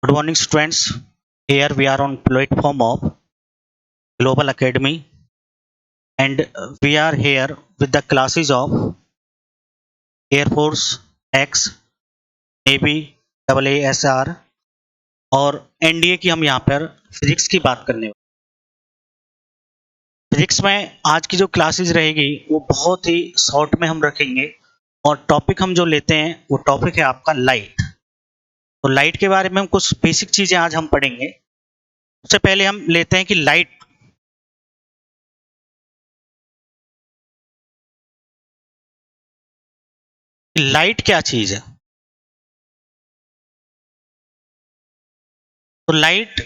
Good morning, students. Here we are on platform of Global Academy, and we are here with the classes of Air Force, X, Navy, AASR और NDA की हम यहाँ पर physics की बात करने वाले। फिजिक्स में आज की जो क्लासेस रहेगी वो बहुत ही शॉर्ट में हम रखेंगे और टॉपिक हम जो लेते हैं वो टॉपिक है आपका लाइट। तो लाइट के बारे में हम कुछ बेसिक चीजें आज हम पढ़ेंगे। उससे पहले हम लेते हैं कि लाइट क्या चीज है। तो लाइट,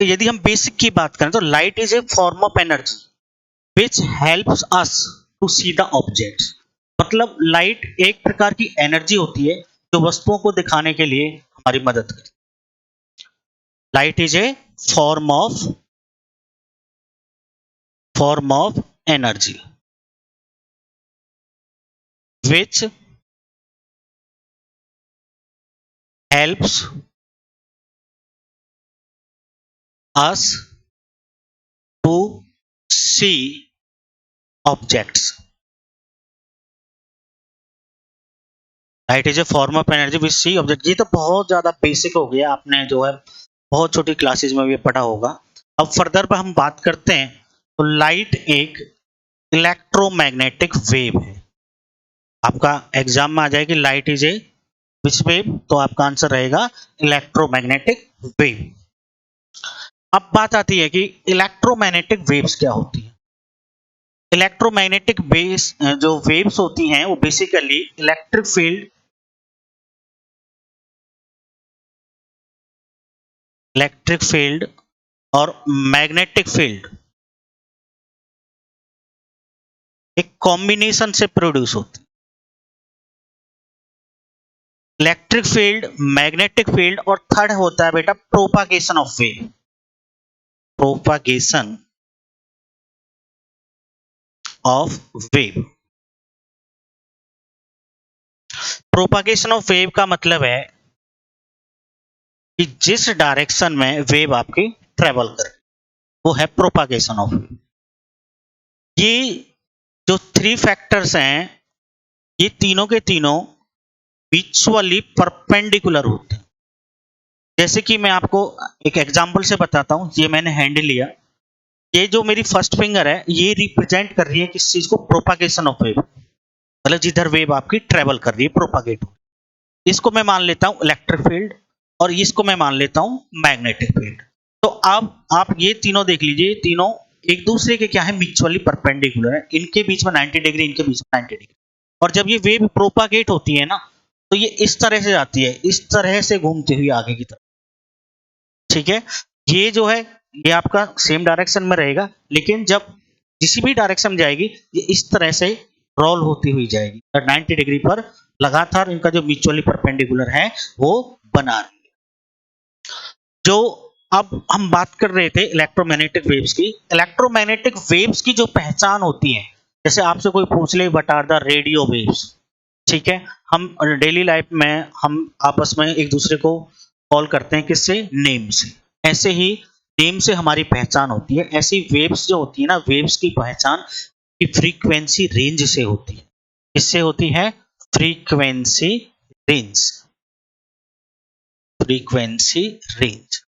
यदि हम बेसिक की बात करें तो light is a form of energy which helps us to see the objects. मतलब लाइट एक प्रकार की एनर्जी होती है जो वस्तुओं को दिखाने के लिए हमारी मदद करती है। Light is a form of energy which helps us to see objects. Light is a form of energy which see object. ये तो बहुत ज्यादा बेसिक हो गया, आपने जो है बहुत छोटी क्लासेस में भी पढ़ा होगा। अब फर्दर पर हम बात करते हैं तो लाइट एक इलेक्ट्रोमैग्नेटिक वेव है। आपका एग्जाम में आ जाएगी light is A which wave, तो आपका आंसर रहेगा इलेक्ट्रोमैग्नेटिक वेव। अब बात आती है कि इलेक्ट्रोमैग्नेटिक वेव्स क्या होती है। इलेक्ट्रोमैग्नेटिक वेव्स जो वेव्स होती हैं वो बेसिकली इलेक्ट्रिक फील्ड और मैग्नेटिक फील्ड एक कॉम्बिनेशन से प्रोड्यूस होती है। इलेक्ट्रिक फील्ड, मैग्नेटिक फील्ड और थर्ड होता है बेटा propagation of wave. Propagation of wave. Propagation of wave का मतलब है कि जिस डायरेक्शन में वेव आपकी ट्रेवल करे वो है प्रोपागेशन ऑफ वेव। ये जो थ्री फैक्टर्स हैं ये तीनों के तीनों म्यूचुअली परपेंडिकुलर होते हैं। जैसे कि मैं आपको एक एग्जांपल से बताता हूं। ये मैंने हैंड लिया, ये जो मेरी फर्स्ट फिंगर है ये रिप्रेजेंट कर रही है किस चीज को, प्रोपागेशन ऑफ वेव। मतलब जिधर वेव आपकी ट्रेवल कर रही है, प्रोपागेट हो। इसको मैं मान लेता हूं इलेक्ट्रिक फील्ड और इसको मैं मान लेता हूं मैग्नेटिक फील्ड। तो अब आप ये तीनों देख लीजिए, तीनों एक दूसरे के क्या है, म्यूचुअली परपेंडिकुलर है। इनके बीच में 90 डिग्री, इनके बीच में 90 डिग्री। और जब ये वेव प्रोपागेट होती है ना तो ये इस तरह से जाती है, इस तरह से घूमती हुई आगे की तरफ। ठीक है, ये जो है ये आपका सेम डायरेक्शन में रहेगा, लेकिन जब किसी भी डायरेक्शन में जाएगी ये इस तरह से रोल होती हुई जाएगी 90 डिग्री पर। लगातार इनका जो म्यूचुअली परपेंडिकुलर है वो बना रही है। जो अब हम बात कर रहे थे इलेक्ट्रोमैग्नेटिक वेव्स की। इलेक्ट्रोमैग्नेटिक वेव्स की जो पहचान होती है, जैसे आपसे कोई पूछ ले what are the radio waves, ठीक है, हम डेली लाइफ में हम आपस में एक दूसरे को कॉल करते हैं किससे, नेम से। ऐसे ही नेम से हमारी पहचान होती है, ऐसी वेव्स जो होती है ना, वेव्स की पहचान की फ्रीक्वेंसी रेंज से होती है। किससे होती है, फ्रीक्वेंसी रेंज। Frequency range.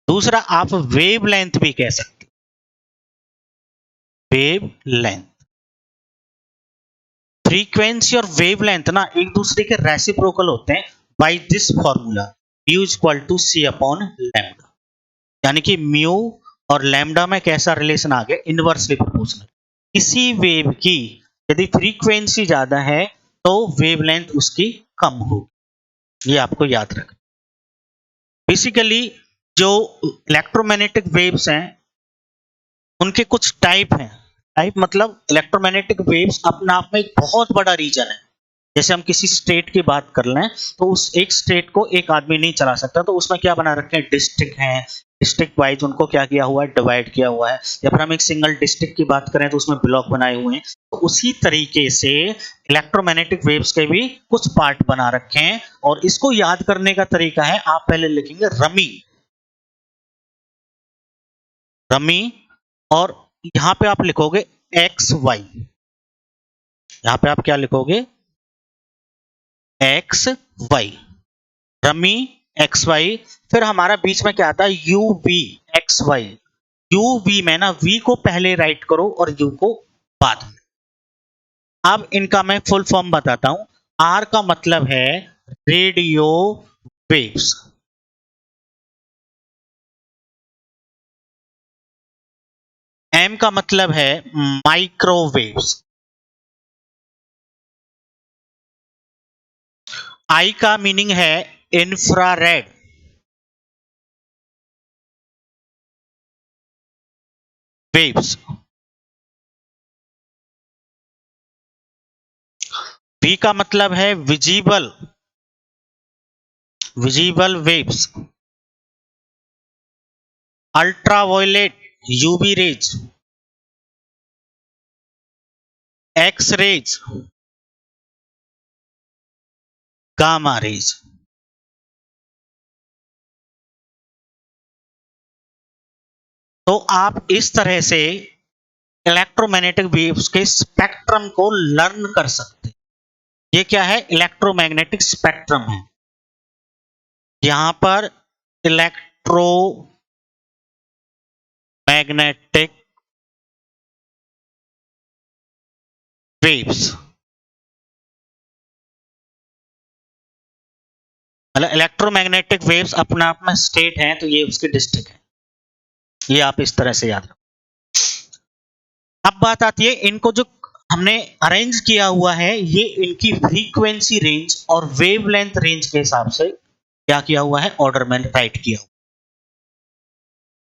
दूसरा आप वेव लेंथ भी कह सकते हैं, वेव लेंथ। फ्रीक्वेंसी और वेव लेंथ ना एक दूसरे के रेसिप्रोकल होते हैं by this formula, mu is equal to C upon lambda. यानी कि म्यू और लैम्डा में कैसा रिलेशन आ गया, इनवर्सली प्रोपोर्शनल। किसी वेव की यदि फ्रीक्वेंसी ज्यादा है तो वेवलेंथ उसकी कम होगी, ये आपको याद रखना। बेसिकली जो इलेक्ट्रोमैग्नेटिक वेव्स हैं उनके कुछ टाइप हैं। टाइप मतलब इलेक्ट्रोमैग्नेटिक वेव्स अपने आप में एक बहुत बड़ा रीजन है। जैसे हम किसी स्टेट की बात कर लें तो उस एक स्टेट को एक आदमी नहीं चला सकता, तो उसमें क्या बना रखे हैं, डिस्ट्रिक्ट हैं, डिस्ट्रिक्ट वाइज उनको क्या किया हुआ है, डिवाइड किया हुआ है। या फिर हम एक सिंगल डिस्ट्रिक्ट की बात करें तो उसमें ब्लॉक बनाए हुए हैं। तो उसी तरीके से इलेक्ट्रोमैग्नेटिक वेव्स के भी कुछ पार्ट बना रखे हैं, और इसको याद करने का तरीका है, आप पहले लिखेंगे रमी, रमी, और यहां पे आप लिखोगे एक्स वाई। यहां पे आप क्या लिखोगे, एक्स वाई, रमी एक्स वाई। फिर हमारा बीच में क्या आता है, U V X Y. U V में ना वी को पहले राइट करो और यू को बाद में। अब इनका मैं फुल फॉर्म बताता हूं। आर का मतलब है रेडियो वेव्स, एम का मतलब है माइक्रोवेव्स, आई का मीनिंग है इंफ्रारेड वेव्स, वी का मतलब है visible, visible waves, ultraviolet UV rays, X rays, gamma rays. तो आप इस तरह से इलेक्ट्रोमैग्नेटिक वेव्स के स्पेक्ट्रम को लर्न कर सकते हैं। ये क्या है, इलेक्ट्रोमैग्नेटिक स्पेक्ट्रम है। यहां पर इलेक्ट्रोमैग्नेटिक वेव्स, मतलब इलेक्ट्रोमैग्नेटिक वेव्स अपने आप में स्टेट है, तो ये उसके डिस्ट्रिक्ट है। ये आप इस तरह से याद रखो। अब बात आती है, इनको जो हमने अरेंज किया हुआ है, ये इनकी फ्रीक्वेंसी रेंज और वेवलेंथ रेंज के हिसाब से क्या किया हुआ है, ऑर्डर में राइट किया हुआ।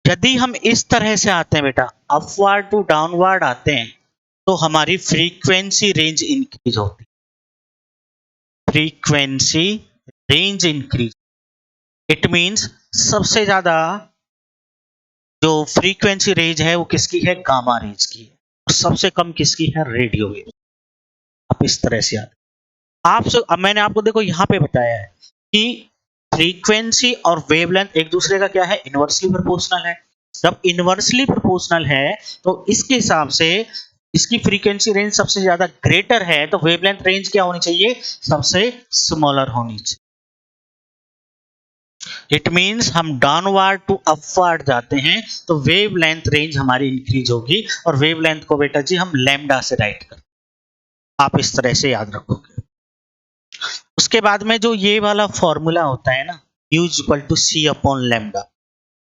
यदि हम इस तरह से आते हैं बेटा, अपवर्ड टू डाउनवर्ड आते हैं, तो हमारी फ्रीक्वेंसी रेंज इंक्रीज होती है। Frequency range increase, it means सबसे ज्यादा जो फ्रीक्वेंसी रेंज है वो किसकी है, गामा रेंज की है, और सबसे कम किसकी है, रेडियो वेव। आप इस तरह से आते, आपसे अब मैंने आपको देखो यहां पे बताया है कि फ्रीक्वेंसी और वेवलेंथ एक दूसरे का क्या है, इनवर्सली प्रोपोर्शनल है। जब इनवर्सली प्रोपोर्शनल है तो इसके हिसाब से इसकी फ्रीक्वेंसी रेंज सबसे ज्यादा ग्रेटर है, तो वेवलेंथ रेंज क्या होनी चाहिए, सबसे स्मॉलर होनी चाहिए। इट मींस हम डाउनवर्ड टू अपवर्ड जाते हैं तो वेवलेंथ रेंज हमारी इंक्रीज होगी, और वेवलेंथ को बेटा जी हम लैम्डा से राइट करते हैं। आप इस तरह से याद रखोगे। उसके बाद में जो ये वाला फॉर्मूला होता है ना, U equal to C upon lambda,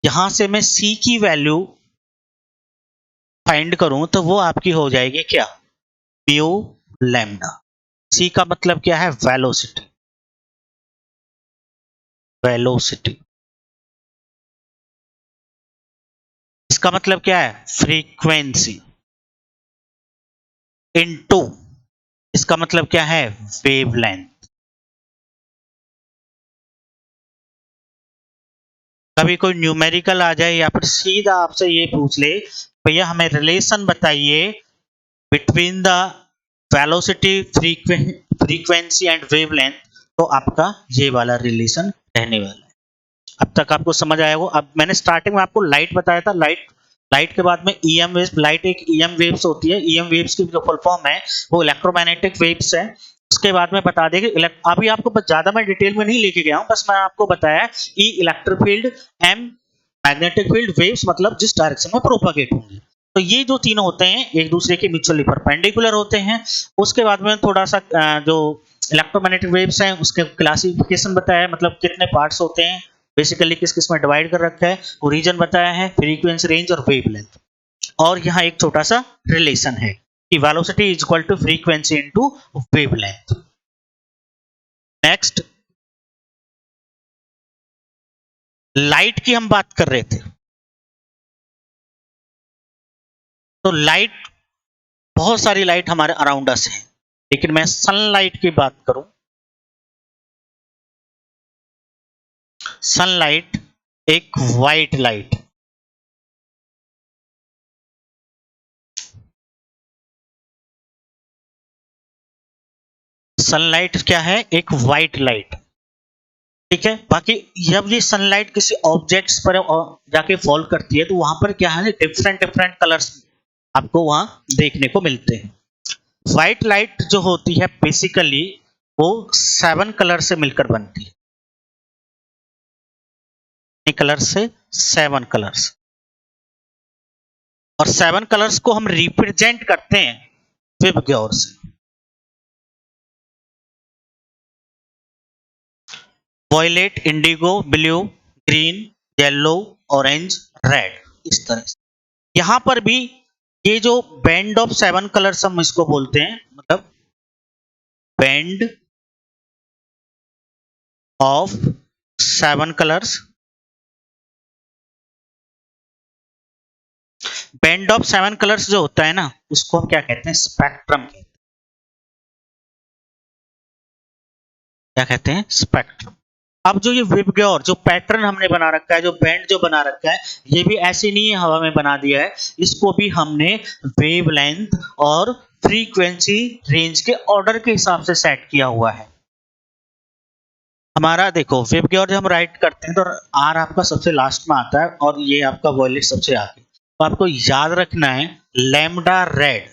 यहां से मैं C की वैल्यू फाइंड करूं तो वो आपकी हो जाएगी क्या, म्यू लैम्डा। C का मतलब क्या है, वेलोसिटी, वेलोसिटी। इसका मतलब क्या है, फ्रीक्वेंसी, इनटू इसका मतलब क्या है, वेवलेंथ। कभी कोई न्यूमेरिकल आ जाए या फिर सीधा आपसे ये पूछ ले, भैया हमें रिलेशन बताइए between the velocity, frequency and wavelength, तो आपका ये वाला रिलेशन रहने वाला है। अब तक आपको समझ आया हो। अब मैंने स्टार्टिंग में आपको लाइट बताया था, लाइट, लाइट के बाद में ईएम वेव्स, लाइट एक ईएम वेव्स होती है, ईएम वेव्स की जो फुल फॉर्म है वो इलेक्ट्रोमैग्नेटिक वेव्स है। उसके बाद में बता दें कि अभी आपको ज्यादा मैं डिटेल में नहीं लेके गया हूं, बस मैं आपको बताया E electric field, M magnetic field, waves मतलब जिस डायरेक्शन में प्रोपागेट होंगी। तो ये जो तीनों होते हैं एक दूसरे के म्यूचुअली परपेंडिकुलर होते हैं। उसके बाद में थोड़ा सा जो इलेक्ट्रोमैग्नेटिक वेव्स हैं उसके क्लासिफिकेशन बताया, मतलब कितने पार्ट्स होते हैं, बेसिकली किस किस में डिवाइड कर रखा है, ओरिजिन बताया है, फ्रीक्वेंसी रेंज और वेवलेंथ। और यहाँ एक छोटा सा रिलेशन है कि velocity is equal to frequency into wavelength. Next, light की हम बात कर रहे थे। तो लाइट, बहुत सारी लाइट हमारे अराउंड अस है, लेकिन मैं सनलाइट की बात करूं सनलाइट एक वाइट लाइट, सनलाइट क्या है, एक वाइट लाइट, ठीक है। बाकी जब ये सनलाइट किसी ऑब्जेक्ट्स पर जाके फॉल करती है तो वहां पर क्या है, डिफरेंट डिफरेंट कलर्स आपको वहां देखने को मिलते हैं। व्हाइट लाइट जो होती है बेसिकली वो 7 कलर से मिलकर बनती है, कलर से 7 कलर्स, और 7 कलर्स को हम रिप्रेजेंट करते हैं विबग्योर से। Violet, indigo, blue, green, yellow, orange, red, इस तरह से। यहां पर भी ये जो बैंड ऑफ 7 कलर्स हम इसको बोलते हैं, मतलब band of 7 colours, band of 7 colours जो होता है ना उसको हम क्या कहते हैं, स्पेक्ट्रम कहते हैं। क्या कहते हैं, स्पेक्ट्रम। अब जो ये विबग्योर जो पैटर्न हमने बना रखा है, जो बैंड जो बना रखा है, ये भी ऐसे नहीं है हवा में बना दिया है, इसको भी हमने वेवलेंथ और फ्रीक्वेंसी रेंज के ऑर्डर के हिसाब से सेट किया हुआ है। हमारा देखो विबग्योर जब हम राइट करते हैं तो आर आपका सबसे लास्ट में आता है और ये आपका वॉयलेट सबसे आगे, तो आपको याद रखना है lambda red,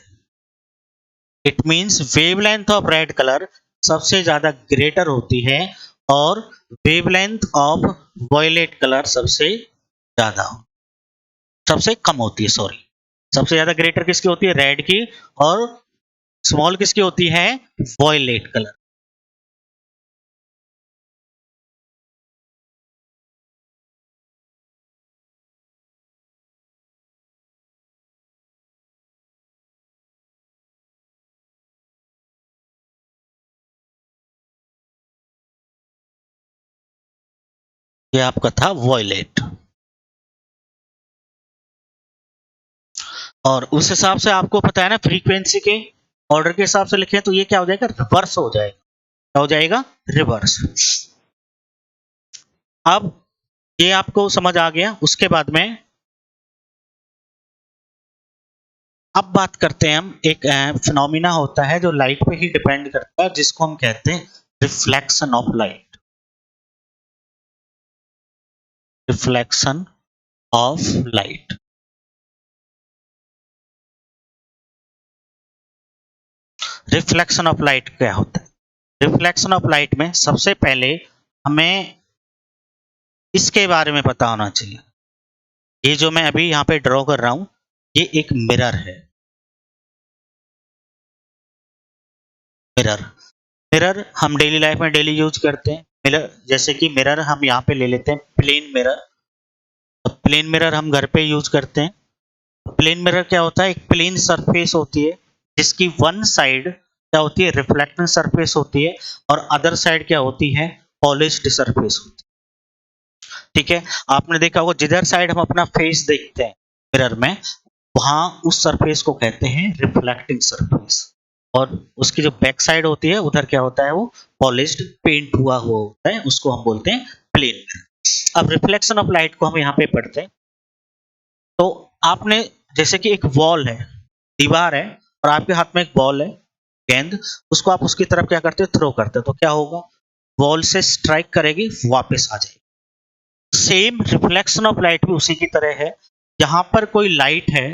it means wavelength of red colour सबसे ज्यादा ग्रेटर होती है और वेवलेंथ ऑफ वॉयलेट कलर सबसे ज्यादा, सबसे कम होती है, सॉरी। सबसे ज्यादा ग्रेटर किसकी होती है, रेड की, और स्मॉल किसकी होती है, वॉयलेट कलर। ये आपका था वॉयलेट, और उस हिसाब से आपको पता है ना फ्रीक्वेंसी के ऑर्डर के हिसाब से लिखे तो ये क्या हो जाएगा, रिवर्स हो जाएगा। क्या हो जाएगा, रिवर्स। अब ये आपको समझ आ गया, उसके बाद में अब बात करते हैं हम, एक फिनोमिना होता है जो लाइट पे ही डिपेंड करता है, जिसको हम कहते हैं reflection of light, reflection of light. Reflection of light क्या होता है, रिफ्लेक्शन ऑफ लाइट में सबसे पहले हमें इसके बारे में पता होना चाहिए। ये जो मैं अभी यहाँ पे ड्रॉ कर रहा हूं, ये एक मिरर है, मिरर। मिरर हम डेली लाइफ में डेली यूज करते हैं। मिरर जैसे कि मिरर हम यहाँ पे ले लेते हैं प्लेन मिरर, तो प्लेन मिरर हम घर पे यूज करते हैं। प्लेन मिरर क्या होता है, एक प्लेन सरफेस होती है जिसकी वन साइड क्या होती है, रिफ्लेक्टिंग सरफेस होती है, और अदर साइड क्या होती है, पॉलिश्ड सरफेस होती है। ठीक है, आपने देखा होगा जिधर साइड हम अपना फेस देखते हैं मिरर में, वहां उस सरफेस को कहते हैं रिफ्लेक्टिंग सरफेस, और उसकी जो बैक साइड होती है उधर क्या होता है, वो पॉलिश्ड पेंट हुआ हुआ होता है, उसको हम बोलते हैं प्लेन मिरर। अब रिफ्लेक्शन ऑफ लाइट को हम यहाँ पे पढ़ते हैं। तो आपने जैसे कि एक वॉल है, दीवार है, और आपके हाथ में एक बॉल है, गेंद, उसको आप उसकी तरफ क्या करते हो, थ्रो करते हो, तो क्या होगा, वॉल से स्ट्राइक करेगी, वापस आ जाएगी। सेम रिफ्लेक्शन ऑफ लाइट भी उसी की तरह है। यहां पर कोई लाइट है,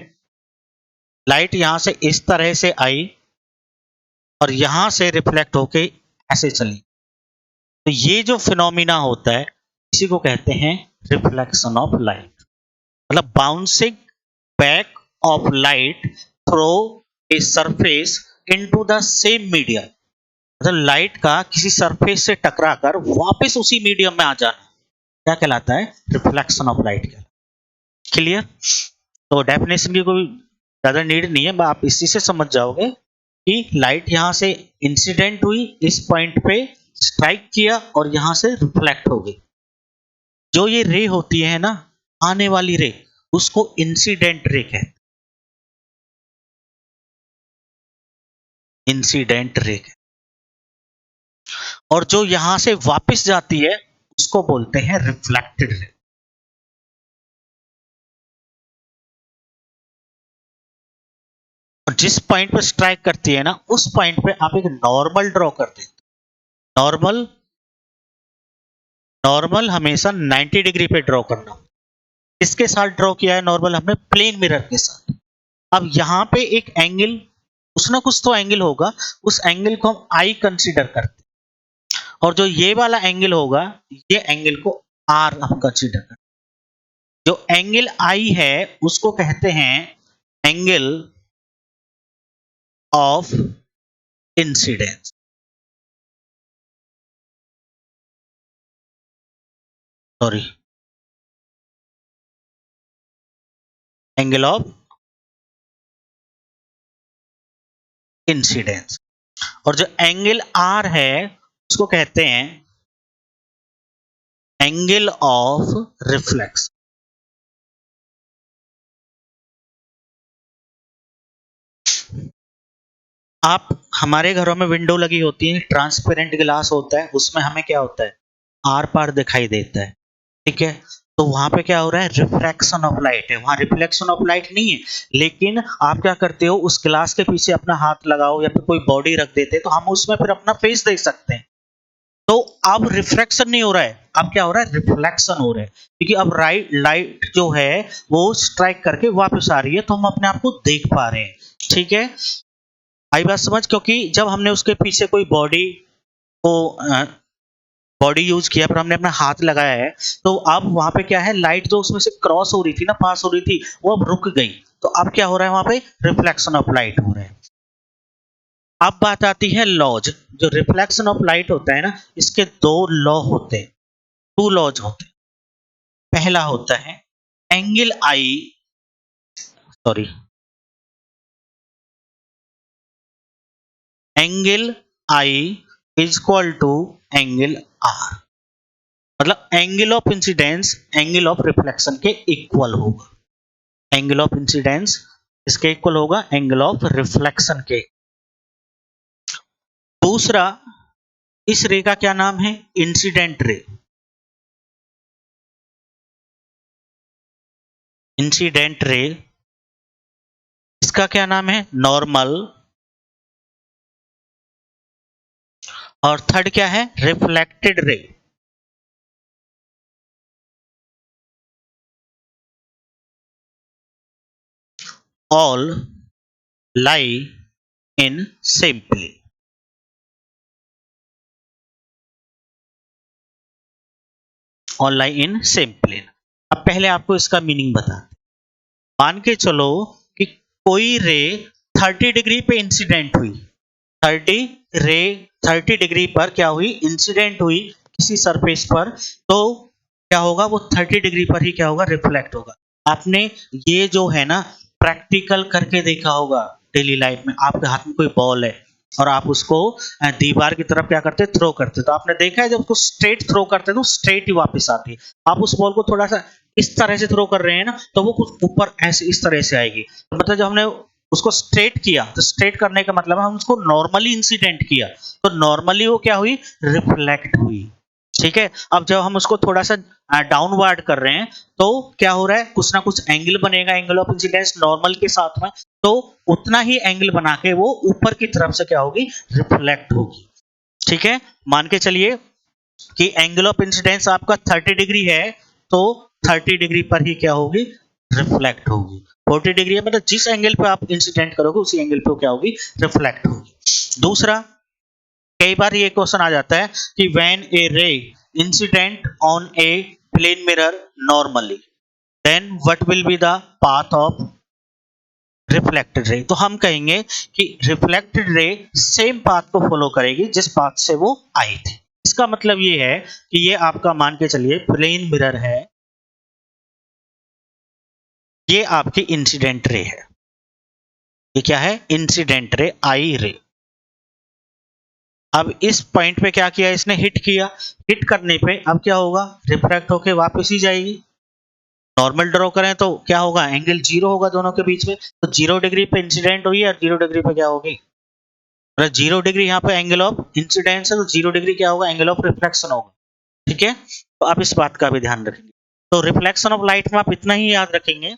लाइट यहां से इस तरह से आई और यहां से रिफ्लेक्ट होके ऐसे चली, तो ये जो फिनोमिना होता है इसी को कहते हैं रिफ्लेक्शन ऑफ लाइट, मतलब bouncing back of light through a surface into the same medium, मतलब लाइट का किसी सरफेस से टकराकर वापस उसी मीडियम में आ जाना, क्या कहलाता है, रिफ्लेक्शन ऑफ लाइट कहलाता है। क्लियर। तो डेफिनेशन की कोई ज्यादा नीड नहीं है, आप इसी से समझ जाओगे कि लाइट यहां से इंसिडेंट हुई, इस पॉइंट पे स्ट्राइक किया और यहां से रिफ्लेक्ट हो गई। जो ये रे होती है ना, आने वाली रे, उसको इंसिडेंट रे कहते हैं, इंसिडेंट रे। और जो यहां से वापस जाती है उसको बोलते हैं रिफ्लेक्टेड रे। और जिस पॉइंट पे स्ट्राइक करती है ना, उस पॉइंट पे आप एक नॉर्मल ड्रॉ कर देते। नॉर्मल नॉर्मल हमेशा 90 डिग्री पे ड्रॉ करना। इसके साथ ड्रॉ किया है नॉर्मल हमने प्लेन मिरर के साथ। अब यहाँ पे एक एंगल, कुछ ना कुछ तो एंगल होगा, उस एंगल को हम आई कंसीडर करते हैं। और जो ये वाला एंगल होगा, ये एंगल को आर हम कंसीडर करते हैं। जो एंगल आई है उसको कहते हैं angle of incidence. Sorry, angle of incidence. और जो एंगल आर है उसको कहते हैं एंगल ऑफ रिफ्लेक्स। आप हमारे घरों में विंडो लगी होती है, ट्रांसपेरेंट ग्लास होता है, उसमें हमें क्या होता है, आर पार दिखाई देता है। ठीक है, तो वहां पे क्या हो रहा है, रिफ्रैक्शन ऑफ लाइट है, वहां रिफ्लेक्शन ऑफ लाइट नहीं है। लेकिन आप क्या करते हो, उस ग्लास के पीछे अपना हाथ लगाओ या फिर कोई बॉडी रख देते हैं, तो हम उसमें फिर अपना फेस देख सकते हैं। तो अब रिफ्रैक्शन नहीं हो रहा है, अब क्या हो रहा है, रिफ्लेक्शन हो रहा है। क्योंकि अब राइट लाइट जो है वो स्ट्राइक करके वापस आ रही है, तो हम अपने आप को देख पा रहे हैं। ठीक है, आई बात समझ। क्योंकि जब हमने उसके पीछे कोई को बॉडी यूज किया, पर हमने अपना हाथ लगाया है, तो अब वहां पे क्या है, लाइट जो उसमें से क्रॉस हो रही थी ना, पास हो रही थी, वो अब रुक गई। तो अब क्या हो रहा है, वहां पे रिफ्लेक्शन ऑफ लाइट हो रहा है। अब बात आती है लॉज। जो रिफ्लेक्शन ऑफ लाइट होता है ना, इसके दो लॉ होते हैं, टू लॉज होते हैं। पहला होता है angle I, sorry, angle I is equal to angle R. मतलब angle of incidence angle of reflection के इक्वल होगा। एंगल ऑफ इंसिडेंस इसके इक्वल होगा एंगल ऑफ रिफ्लेक्शन के। दूसरा, इस रे का क्या नाम है, इंसिडेंट रे। इंसिडेंट रे, इसका क्या नाम है, नॉर्मल। और थर्ड क्या है, reflected ray. All lie in same plane. All lie in same plane. अब पहले आपको इसका मीनिंग बता। मान के चलो कि कोई रे 30 डिग्री पे इंसिडेंट हुई, 30 रे 30 डिग्री पर क्या हुई, इंसिडेंट हुई किसी सरफेस पर, तो क्या होगा, वो 30 डिग्री पर ही क्या होगा, रिफ्लेक्ट होगा। आपने ये जो है ना प्रैक्टिकल करके देखा होगा डेली लाइफ में। आपके हाथ में कोई बॉल है और आप उसको दीवार की तरफ क्या करते, थ्रो करते, तो आपने देखा है जब उसको स्ट्रेट थ्रो करते तो स्ट्रेट ही वापस आती है। आप उस बॉल को थोड़ा सा इस तरह से थ्रो कर रहे हैं ना, तो वो कुछ ऊपर ऐसे इस तरह से आएगी। तो मतलब जब हमने उसको स्ट्रेट किया, तो स्ट्रेट करने का मतलब हम उसको नॉर्मली इंसिडेंट किया, तो नॉर्मली वो क्या हुई, रिफ्लेक्ट हुई। ठीक है, अब जब हम उसको थोड़ा सा डाउनवर्ड कर रहे हैं, तो क्या हो रहा है, कुछ ना कुछ एंगल बनेगा, एंगल ऑफ इंसिडेंस नॉर्मल के साथ में, तो उतना ही एंगल बना के वो ऊपर की तरफ से क्या होगी, रिफ्लेक्ट होगी। ठीक है, मान के चलिए कि एंगल ऑफ इंसिडेंस आपका 30 डिग्री है, तो 30 डिग्री पर ही क्या होगी, रिफ्लेक्ट होगी। 40 डिग्री है, मतलब जिस एंगल पे आप इंसिडेंट करोगे उसी एंगल पे क्या होगी, रिफ्लेक्ट होगी। दूसरा, कई बार ये क्वेश्चन आ जाता है कि when a ray incident on a plane mirror normally, then what will be the path of reflected ray. तो हम कहेंगे कि रिफ्लेक्टेड रे सेम पाथ को फॉलो करेगी जिस पाथ से वो आई थी। इसका मतलब ये है कि ये आपका मान के चलिए प्लेन मिरर है, ये आपकी इंसिडेंट रे है। ये क्या है, इंसिडेंट रे, आई रे। अब इस पॉइंट पे क्या किया, इसने हिट किया, हिट करने पे अब क्या होगा, रिफ्रैक्ट होके वापस ही जाएगी। नॉर्मल ड्रॉ करें तो क्या होगा, एंगल जीरो होगा दोनों के बीच में, तो 0 डिग्री पे इंसिडेंट हुई है और 0 डिग्री पे क्या होगी, मतलब 0 डिग्री यहाँ पे एंगल ऑफ इंसिडेंस है, तो 0 डिग्री क्या होगा, एंगल ऑफ रिफ्लेक्शन होगा। ठीक है, तो आप इस बात का भी ध्यान रखेंगे। तो रिफ्लेक्शन ऑफ लाइट में आप इतना ही याद रखेंगे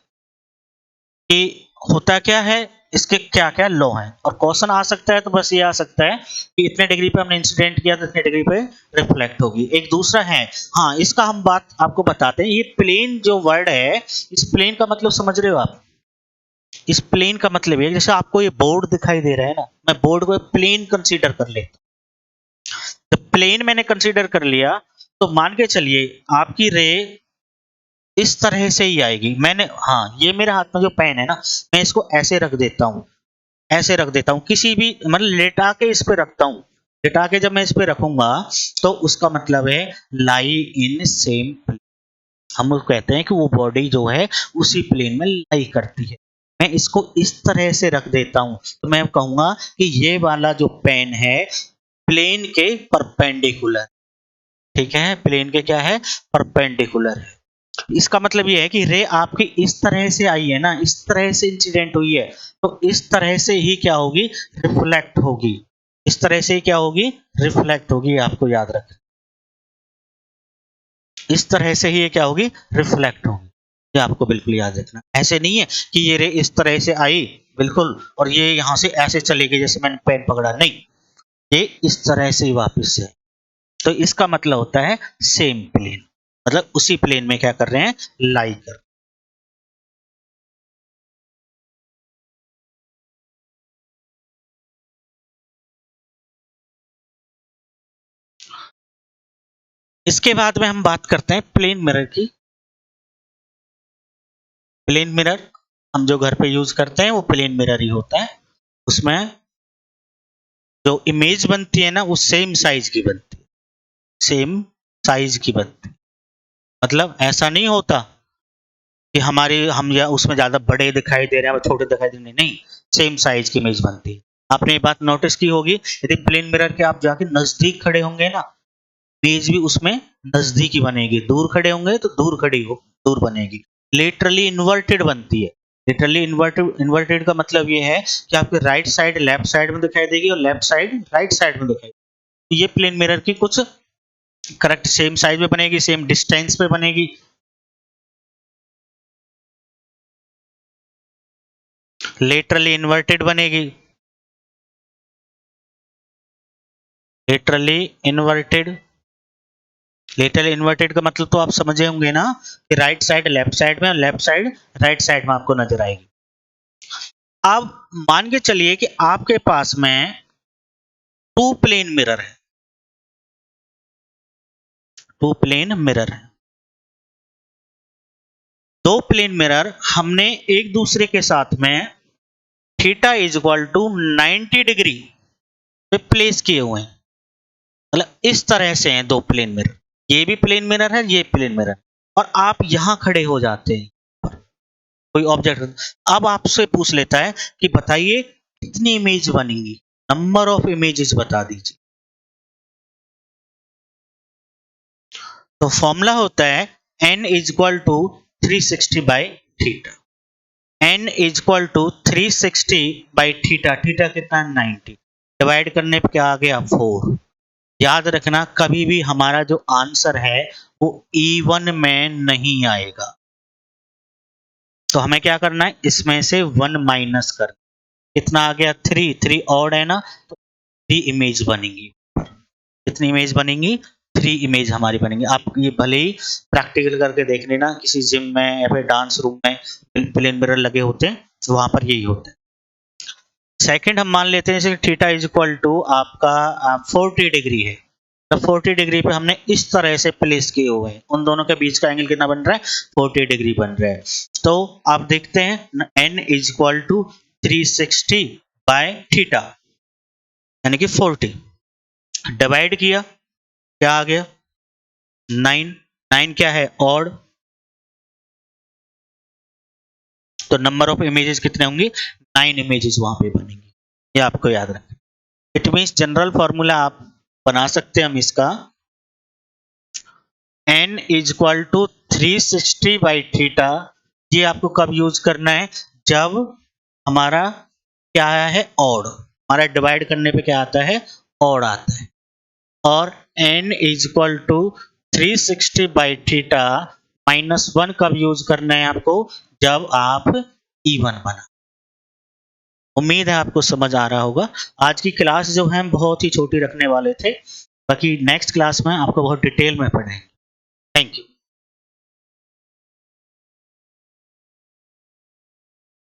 कि होता क्या है, इसके क्या क्या लॉ हैं, और क्वेश्चन आ सकता है तो बस ये आ सकता है कि इतने डिग्री पे हमने इंसिडेंट किया तो इतने डिग्री पे रिफ्लेक्ट होगी। एक दूसरा है, हाँ इसका हम बात आपको बताते हैं, ये प्लेन जो वर्ड है, इस प्लेन का मतलब समझ रहे हो आप? इस प्लेन का मतलब है, जैसे आपको ये बोर्ड दिखाई दे रहा है ना, मैं बोर्ड को प्लेन कंसीडर कर लेता हूं। तो प्लेन मैंने कंसीडर कर लिया, तो मान के चलिए आपकी रे इस तरह से ही आएगी। मैंने, हाँ ये मेरे हाथ में जो पेन है ना, मैं इसको ऐसे रख देता हूँ, ऐसे रख देता हूँ, किसी भी मतलब लेटा के इस पे रखता हूँ। लेटा के जब मैं इस पे रखूंगा तो उसका मतलब है लाई इन सेम प्लेन। हम लोग कहते हैं कि वो बॉडी जो है उसी प्लेन में लाई करती है। मैं इसको इस तरह से रख देता हूं तो मैं कहूंगा कि ये वाला जो पेन है प्लेन के परपेंडिकुलर, ठीक है, प्लेन के क्या है, परपेंडिकुलर है। इसका मतलब ये है कि रे आपकी इस तरह से आई है ना, इस तरह से इंसिडेंट हुई है, तो इस तरह से ही क्या होगी, रिफ्लेक्ट होगी। इस तरह से ही क्या होगी, रिफ्लेक्ट होगी, आपको याद रखना। इस तरह से ही ये क्या होगी, रिफ्लेक्ट होगी। ये आपको बिल्कुल याद रखना। ऐसे नहीं है कि ये रे इस तरह से आई बिल्कुल और ये यहां से ऐसे चली गई जैसे मैंने पेन पकड़ा, नहीं, ये इस तरह से ही वापस से। तो इसका मतलब होता है सेम प्लेन, मतलब उसी प्लेन में क्या कर रहे हैं, लाई कर। इसके बाद में हम बात करते हैं प्लेन मिरर की। प्लेन मिरर हम जो घर पे यूज करते हैं वो प्लेन मिरर ही होता है। उसमें जो इमेज बनती है ना वो सेम साइज की बनती है, सेम साइज की बनती है। मतलब ऐसा नहीं होता कि हमारे हम या उसमें ज्यादा बड़े दिखाई दे रहे हैं और छोटे दिखाई दे रहे हैं, नहीं, सेम साइज की इमेज बनती है। आपने ये बात नोटिस की होगी, यदि प्लेन मिरर के आप जाके नजदीक खड़े होंगे ना, इमेज भी उसमें नजदीक ही बनेगी, दूर खड़े होंगे तो दूर खड़ी हो, दूर बनेगी। लिटरली इन्वर्टेड बनती है। लिटरली इन्वर्टेड, इन्वर्टेड का मतलब ये है कि आपके राइट साइड लेफ्ट साइड में दिखाई देगी और लेफ्ट साइड राइट साइड में दिखाई देगी। तो ये प्लेन मिरर की कुछ करेक्ट सेम साइज में बनेगी, सेम डिस्टेंस पे बनेगी। लेटरली इन्वर्टेड बनेगी, लेटरली इन्वर्टेड। लेटरली इन्वर्टेड का मतलब तो आप समझे होंगे ना कि राइट साइड लेफ्ट साइड में और लेफ्ट साइड राइट साइड में आपको नजर आएगी। अब मान के चलिए कि आपके पास में टू प्लेन मिरर है, टू प्लेन मिरर है, दो प्लेन मिरर हमने एक दूसरे के साथ में theta is equal to 90 degree पे प्लेस किए हुए हैं। मतलब इस तरह से हैं दो प्लेन मिरर, ये भी प्लेन मिरर है, ये प्लेन मिरर, और आप यहां खड़े हो जाते हैं, कोई ऑब्जेक्ट। अब आपसे पूछ लेता है कि बताइए कितनी इमेज बनेंगी, नंबर ऑफ इमेजेस बता दीजिए। तो फॉर्मूला होता है n is equal to 360 by theta. n is equal to 360 by theta, theta कितना, 90, डिवाइड करने पे क्या आ गया, 4। याद रखना कभी भी हमारा जो आंसर है वो E1 में नहीं आएगा, तो हमें क्या करना है, इसमें से 1 माइनस कर। कितना आ गया, 3, 3 ऑड है ना, तो 3 इमेज बनेंगी। कितनी इमेज बनेंगी, 3 इमेज हमारी बनेंगी। आप ये भले ही प्रैक्टिकल करके देख लेना, किसी जिम में या फिर डांस रूम में प्लेन मिरर लगे होते हैं, तो वहां पर यही होता है। सेकंड हम मान लेते हैं जैसे थीटा इज इक्वल टू आपका 40 डिग्री है, तो 40 डिग्री पे हमने इस तरह से प्लेस किए हुए हैं, उन दोनों के बीच का एंगल कितना बन रहा है, 40 डिग्री बन रहा है। तो आप देखते हैं n is equal to 360 by theta, यानी कि 40, डिवाइड किया, क्या आ गया, 9। 9 क्या है, ऑड, तो नंबर ऑफ इमेजेस कितने होंगी, 9 इमेजेस वहां पे बनेंगी। ये आपको याद रखना। इट मीन्स जनरल फॉर्मूला आप बना सकते हैं हम इसका, n is equal to 360 by theta. ये आपको कब यूज करना है, जब हमारा क्या आया है, ऑड, हमारा डिवाइड करने पे क्या आता है, ऑड आता है। और n is equal to 360 by theta -1 कब यूज करना है आपको? जब आप इवन बना। उम्मीद है आपको समझ आ रहा होगा। आज की क्लास जो है हम बहुत ही छोटी रखने वाले थे, बाकी नेक्स्ट क्लास में आपको बहुत डिटेल में पढ़ेंगे। Thank you.